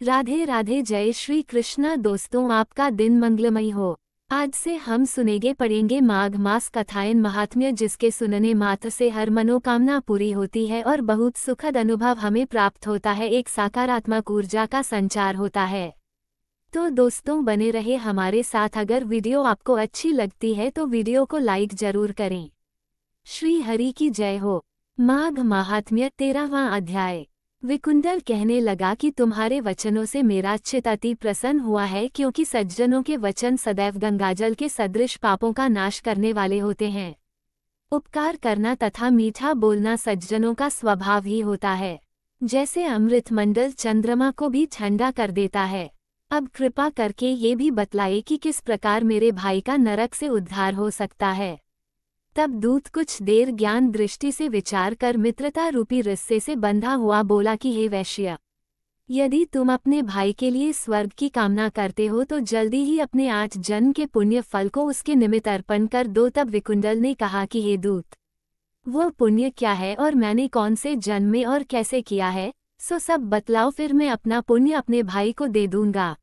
राधे राधे, जय श्री कृष्णा। दोस्तों, आपका दिन मंगलमय हो। आज से हम सुनेंगे पढ़ेंगे माघ मास कथाएं महात्म्य, जिसके सुनने मात्र से हर मनोकामना पूरी होती है और बहुत सुखद अनुभव हमें प्राप्त होता है। एक सकारात्मक ऊर्जा का संचार होता है। तो दोस्तों, बने रहे हमारे साथ। अगर वीडियो आपको अच्छी लगती है तो वीडियो को लाइक जरूर करें। श्री हरि की जय हो। माघ महात्म्य 13वां अध्याय। विकुंडल कहने लगा कि तुम्हारे वचनों से मेरा चित्त अति प्रसन्न हुआ है, क्योंकि सज्जनों के वचन सदैव गंगाजल के सदृश पापों का नाश करने वाले होते हैं। उपकार करना तथा मीठा बोलना सज्जनों का स्वभाव ही होता है, जैसे अमृत मंडल चंद्रमा को भी ठंडा कर देता है। अब कृपा करके ये भी बतलाए कि किस प्रकार मेरे भाई का नरक से उद्धार हो सकता है। तब दूत कुछ देर ज्ञान दृष्टि से विचार कर मित्रता रूपी रिश्ते से बंधा हुआ बोला कि हे वैश्य, यदि तुम अपने भाई के लिए स्वर्ग की कामना करते हो तो जल्दी ही अपने 8 जन्म के पुण्य फल को उसके निमित्त अर्पण कर दो। तब विकुंडल ने कहा कि हे दूत, वह पुण्य क्या है और मैंने कौन से जन्म में और कैसे किया है, सो सब बतलाओ, फिर मैं अपना पुण्य अपने भाई को दे दूंगा।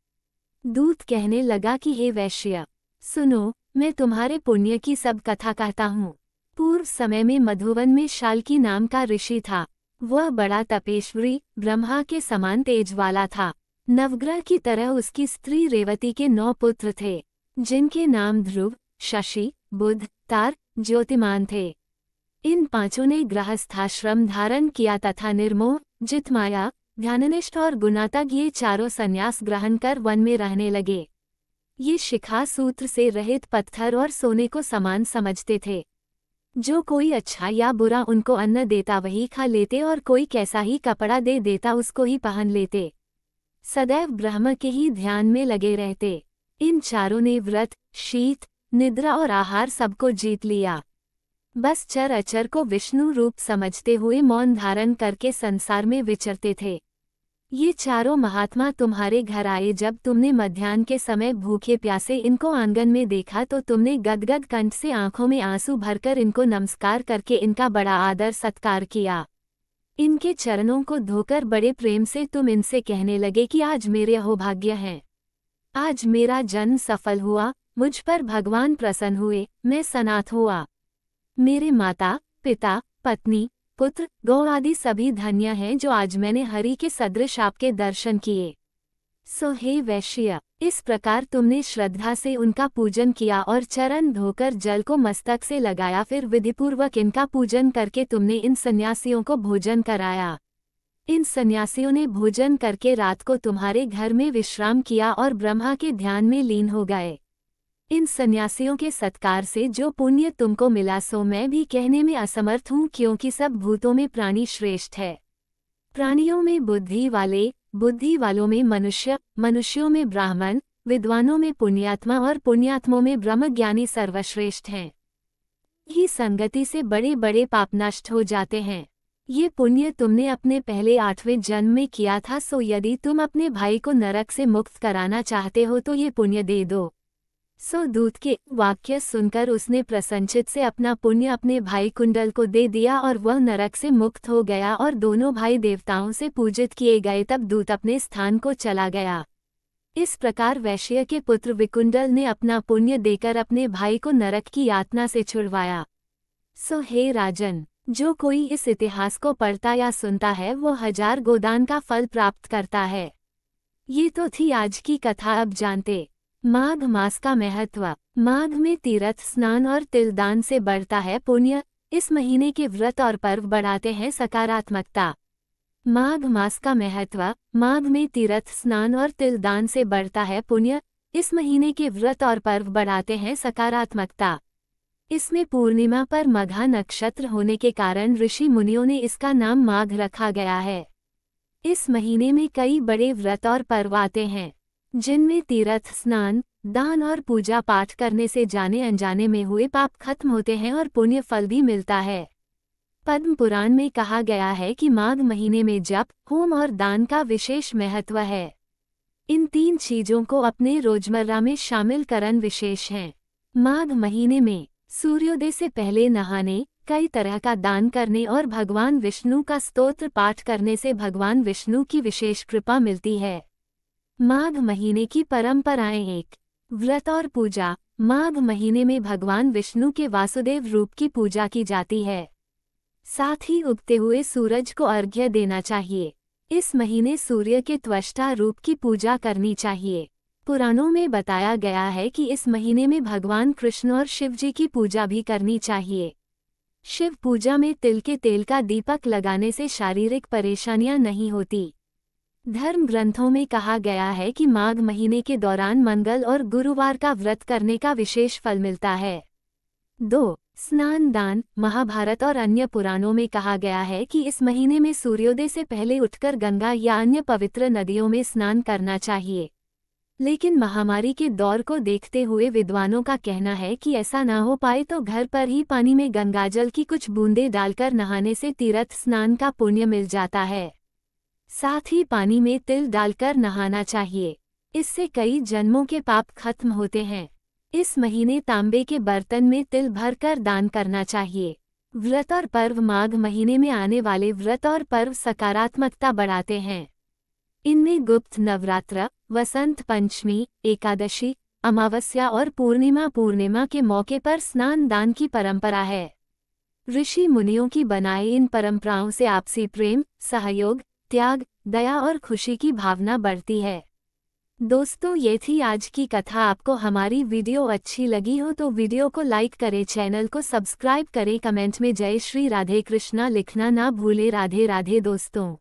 दूत कहने लगा कि हे वैश्य, सुनो, मैं तुम्हारे पुण्य की सब कथा कहता हूँ। पूर्व समय में मधुवन में शाल्की नाम का ऋषि था। वह बड़ा तपेश्वरी, ब्रह्मा के समान तेज वाला था। नवग्रह की तरह उसकी स्त्री रेवती के 9 पुत्र थे, जिनके नाम ध्रुव, शशि, बुध, तार, ज्योतिमान थे। इन 5 ने गृहस्थाश्रम धारण किया तथा निर्मोह, जितमाया, ध्याननिष्ठ और गुणात्मक ये चारों संन्यास ग्रहण कर वन में रहने लगे। ये शिखा सूत्र से रहित पत्थर और सोने को समान समझते थे। जो कोई अच्छा या बुरा उनको अन्न देता वही खा लेते, और कोई कैसा ही कपड़ा दे देता उसको ही पहन लेते। सदैव ब्रह्म के ही ध्यान में लगे रहते। इन चारों ने व्रत, शीत, निद्रा और आहार सबको जीत लिया। बस चर अचर को विष्णु रूप समझते हुए मौन धारण करके संसार में विचरते थे। ये चारों महात्मा तुम्हारे घर आए। जब तुमने मध्याह्न के समय भूखे प्यासे इनको आंगन में देखा तो तुमने गदगद कंठ से आंखों में आंसू भरकर इनको नमस्कार करके इनका बड़ा आदर सत्कार किया। इनके चरणों को धोकर बड़े प्रेम से तुम इनसे कहने लगे कि आज मेरे अहोभाग्य हैं, आज मेरा जन्म सफल हुआ, मुझ पर भगवान प्रसन्न हुए, मैं सनाथ हुआ। मेरे माता, पिता, पत्नी, पुत्र, गौ आदि सभी धन्य हैं जो आज मैंने हरि के सदृश आपके दर्शन किए। सो हे वैश्य, इस प्रकार तुमने श्रद्धा से उनका पूजन किया और चरण धोकर जल को मस्तक से लगाया। फिर विधिपूर्वक इनका पूजन करके तुमने इन सन्यासियों को भोजन कराया। इन सन्यासियों ने भोजन करके रात को तुम्हारे घर में विश्राम किया और ब्रह्मा के ध्यान में लीन हो गए। इन सन्यासियों के सत्कार से जो पुण्य तुमको मिला सो मैं भी कहने में असमर्थ हूँ, क्योंकि सब भूतों में प्राणी श्रेष्ठ है। प्राणियों में बुद्धि वाले, बुद्धि वालों में मनुष्य, मनुष्यों में ब्राह्मण, विद्वानों में पुण्यात्मा और पुण्यात्मों में ब्रह्मज्ञानी सर्वश्रेष्ठ हैं। ही संगति से बड़े बड़े पाप नष्ट हो जाते हैं। ये पुण्य तुमने अपने पहले 8वें जन्म में किया था। सो यदि तुम अपने भाई को नरक से मुक्त कराना चाहते हो तो ये पुण्य दे दो। सो दूत के वाक्य सुनकर उसने प्रसन्नचित्त से अपना पुण्य अपने भाई कुंडल को दे दिया और वह नरक से मुक्त हो गया और दोनों भाई देवताओं से पूजित किए गए। तब दूत अपने स्थान को चला गया। इस प्रकार वैश्य के पुत्र विकुंडल ने अपना पुण्य देकर अपने भाई को नरक की यातना से छुड़वाया। सो हे राजन, जो कोई इस इतिहास को पढ़ता या सुनता है वो 1000 गोदान का फल प्राप्त करता है। ये तो थी आज की कथा। अब जानते माघ मास का महत्व। माघ में तीर्थ स्नान और तिलदान से बढ़ता है पुण्य। इस महीने के व्रत और पर्व बढ़ाते हैं सकारात्मकता। माघ मास का महत्व। माघ में तीर्थ स्नान और तिलदान से बढ़ता है पुण्य। इस महीने के व्रत और पर्व बढ़ाते हैं सकारात्मकता। इसमें पूर्णिमा पर मघा नक्षत्र होने के कारण ऋषि मुनियों ने इसका नाम माघ रखा गया है। इस महीने में कई बड़े व्रत और पर्व आते हैं, जिनमें तीर्थ स्नान, दान और पूजा पाठ करने से जाने अनजाने में हुए पाप खत्म होते हैं और पुण्य फल भी मिलता है। पद्म पुराण में कहा गया है कि माघ महीने में जप, होम और दान का विशेष महत्व है। इन 3 चीजों को अपने रोजमर्रा में शामिल करना विशेष है। माघ महीने में सूर्योदय से पहले नहाने, कई तरह का दान करने और भगवान विष्णु का स्तोत्र पाठ करने से भगवान विष्णु की विशेष कृपा मिलती है। माघ महीने की परंपराएं। एक, व्रत और पूजा। माघ महीने में भगवान विष्णु के वासुदेव रूप की पूजा की जाती है। साथ ही उगते हुए सूरज को अर्घ्य देना चाहिए। इस महीने सूर्य के त्वष्टा रूप की पूजा करनी चाहिए। पुराणों में बताया गया है कि इस महीने में भगवान कृष्ण और शिव जी की पूजा भी करनी चाहिए। शिव पूजा में तिल के तेल का दीपक लगाने से शारीरिक परेशानियां नहीं होती। धर्म ग्रंथों में कहा गया है कि माघ महीने के दौरान मंगल और गुरुवार का व्रत करने का विशेष फल मिलता है। 2. स्नान दान। महाभारत और अन्य पुराणों में कहा गया है कि इस महीने में सूर्योदय से पहले उठकर गंगा या अन्य पवित्र नदियों में स्नान करना चाहिए। लेकिन महामारी के दौर को देखते हुए विद्वानों का कहना है कि ऐसा ना हो पाए तो घर पर ही पानी में गंगाजल की कुछ बूंदें डालकर नहाने से तीर्थ स्नान का पुण्य मिल जाता है। साथ ही पानी में तिल डालकर नहाना चाहिए। इससे कई जन्मों के पाप खत्म होते हैं। इस महीने तांबे के बर्तन में तिल भरकर दान करना चाहिए। व्रत और पर्व। माघ महीने में आने वाले व्रत और पर्व सकारात्मकता बढ़ाते हैं। इनमें गुप्त नवरात्र, वसंत पंचमी, एकादशी, अमावस्या और पूर्णिमा के मौके पर स्नान दान की परंपरा है। ऋषि मुनियों की बनाई इन परंपराओं से आपसी प्रेम, सहयोग, त्याग, दया और खुशी की भावना बढ़ती है। दोस्तों, ये थी आज की कथा। आपको हमारी वीडियो अच्छी लगी हो तो वीडियो को लाइक करें, चैनल को सब्सक्राइब करें, कमेंट में जय श्री राधे कृष्णा लिखना ना भूले। राधे राधे दोस्तों।